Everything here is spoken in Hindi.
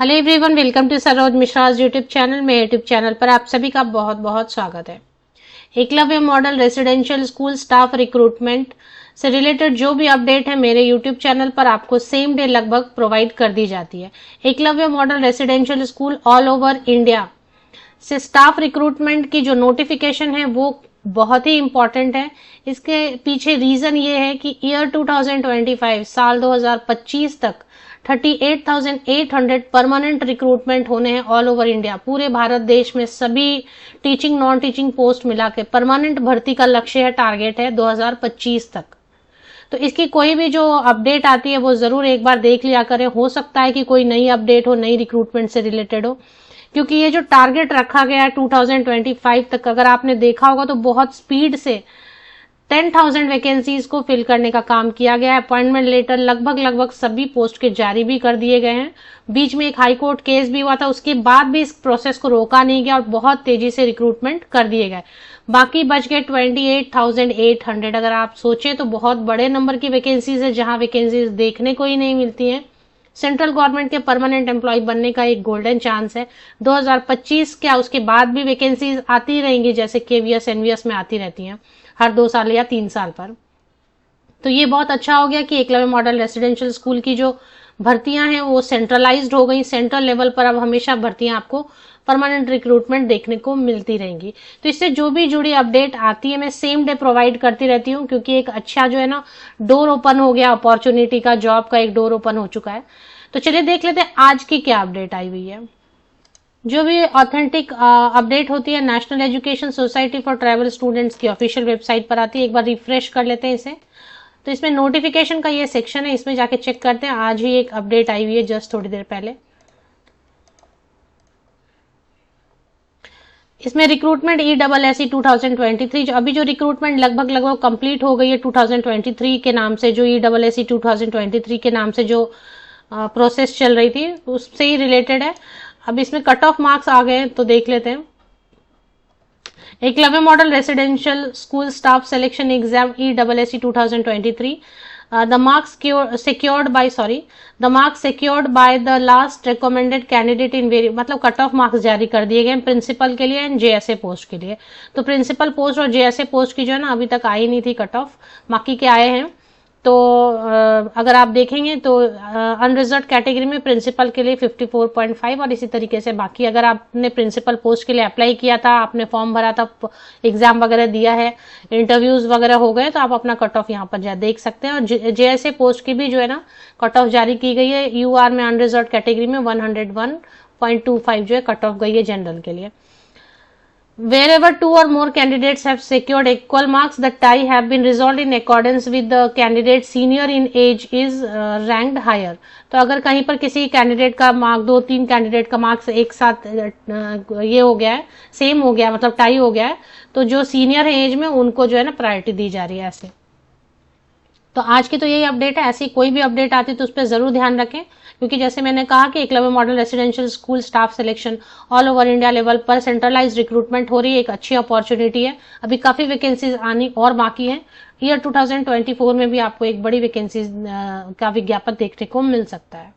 Hello everyone, welcome to Saroj Mishra's YouTube channel. मेरे यूट्यूब चैनल पर आप सभी का बहुत बहुत स्वागत है। Eklavya model residential school staff recruitment से रिलेटेड जो भी अपडेट है मेरे यूट्यूब चैनल पर आपको सेम डे लगभग प्रोवाइड कर दी जाती है। Eklavya model residential school all over India से स्टाफ रिक्रूटमेंट की जो नोटिफिकेशन है वो बहुत ही इंपॉर्टेंट है। इसके पीछे रीजन ये है कि ईयर 2025 साल 2025 तक 38,800 परमानेंट रिक्रूटमेंट होने हैं ऑल ओवर इंडिया। पूरे भारत देश में सभी टीचिंग नॉन टीचिंग पोस्ट मिला के परमानेंट भर्ती का लक्ष्य है, टारगेट है 2025 तक। तो इसकी कोई भी जो अपडेट आती है वो जरूर एक बार देख लिया करें। हो सकता है कि कोई नई अपडेट हो, नई रिक्रूटमेंट से रिलेटेड हो, क्योंकि ये जो टारगेट रखा गया है 2025 तक, अगर आपने देखा होगा तो बहुत स्पीड से 10,000 वैकेंसीज को फिल करने का काम किया गया है। अपॉइंटमेंट लेटर लगभग सभी पोस्ट के जारी भी कर दिए गए हैं। बीच में एक हाई कोर्ट केस भी हुआ था, उसके बाद भी इस प्रोसेस को रोका नहीं गया और बहुत तेजी से रिक्रूटमेंट कर दिए गए। बाकी बच गए 28,800। अगर आप सोचें तो बहुत बड़े नंबर की वैकेंसीज है, जहां वैकेंसीज देखने को ही नहीं मिलती हैं। सेंट्रल गवर्नमेंट के परमानेंट एम्प्लॉय बनने का एक गोल्डन चांस है। 2025 क्या उसके बाद भी वैकेंसीज आती रहेंगी, जैसे केवीएस एनवीएस में आती रहती हैं हर 2 साल या 3 साल पर। तो ये बहुत अच्छा हो गया कि एकलव्य मॉडल रेसिडेंशियल स्कूल की जो भर्तियां हैं वो सेंट्रलाइज्ड हो गई। सेंट्रल लेवल पर अब हमेशा भर्तियां आपको परमानेंट रिक्रूटमेंट देखने को मिलती रहेंगी। तो इससे जो भी जुड़ी अपडेट आती है मैं सेम डे प्रोवाइड करती रहती हूँ, क्योंकि एक अच्छा जो है ना डोर ओपन हो गया, अपॉर्चुनिटी का, जॉब का एक डोर ओपन हो चुका है। तो चलिए देख लेते हैं आज की क्या अपडेट आई हुई है। जो भी ऑथेंटिक अपडेट होती है national education society for travel students की ऑफिशियल वेबसाइट पर आती है। एक बार रिफ्रेश कर लेते हैं इसे। तो इसमें नोटिफिकेशन का ये सेक्शन है, इसमें जाके चेक करते हैं। आज ही एक अपडेट आई हुई है, जस्ट थोड़ी देर पहले। इसमें रिक्रूटमेंट ESSE 2023, जो अभी जो रिक्रूटमेंट लगभग कंप्लीट हो गई है 2023 के नाम से, जो ESSE 2023 के नाम से जो प्रोसेस चल रही थी उससे ही रिलेटेड है। अब इसमें कट ऑफ मार्क्स आ गए तो देख लेते हैं। Eklavya model residential school staff selection exam ESSE 2023, the marks secured by the last recommended candidate in very, मतलब कट ऑफ मार्क्स जारी कर दिए गए प्रिंसिपल के लिए एंड JSA पोस्ट के लिए। तो प्रिंसिपल पोस्ट और JSA पोस्ट की जो है ना अभी तक आई नहीं थी कट ऑफ, बाकी के आए हैं। तो अगर आप देखेंगे तो अनरिजर्व्ड कैटेगरी में प्रिंसिपल के लिए 54.5 और इसी तरीके से बाकी, अगर आपने प्रिंसिपल पोस्ट के लिए अप्लाई किया था, आपने फॉर्म भरा था, एग्जाम वगैरह दिया है, इंटरव्यूज वगैरह हो गए, तो आप अपना कट ऑफ यहाँ पर देख सकते हैं। और JSA पोस्ट की भी जो है ना कट ऑफ जारी की गई है। UR में अनरिजर्व्ड कैटेगरी में 101.25 जो है कट ऑफ गई है जनरल के लिए। Wherever 2 or more candidates have secured equal marks, the tie have been resolved in accordance with the candidate senior in age is ranked higher। तो अगर कहीं पर किसी कैंडिडेट का मार्क 2-3 कैंडिडेट का मार्क्स एक साथ ये हो गया है, सेम हो गया, मतलब टाई हो गया है, तो जो सीनियर है एज में उनको जो है ना प्रायोरिटी दी जा रही है ऐसे। तो आज की तो यही अपडेट है। ऐसी कोई भी अपडेट आती है तो उस पर जरूर ध्यान रखें, क्योंकि जैसे मैंने कहा कि Eklavya model residential school staff selection all over India level पर सेंट्रलाइज्ड रिक्रूटमेंट हो रही है। एक अच्छी अपॉर्चुनिटी है। अभी काफी वैकेंसीज आनी और बाकी है। ईयर 2024 में भी आपको एक बड़ी वैकेंसी का विज्ञापन देखने को मिल सकता है।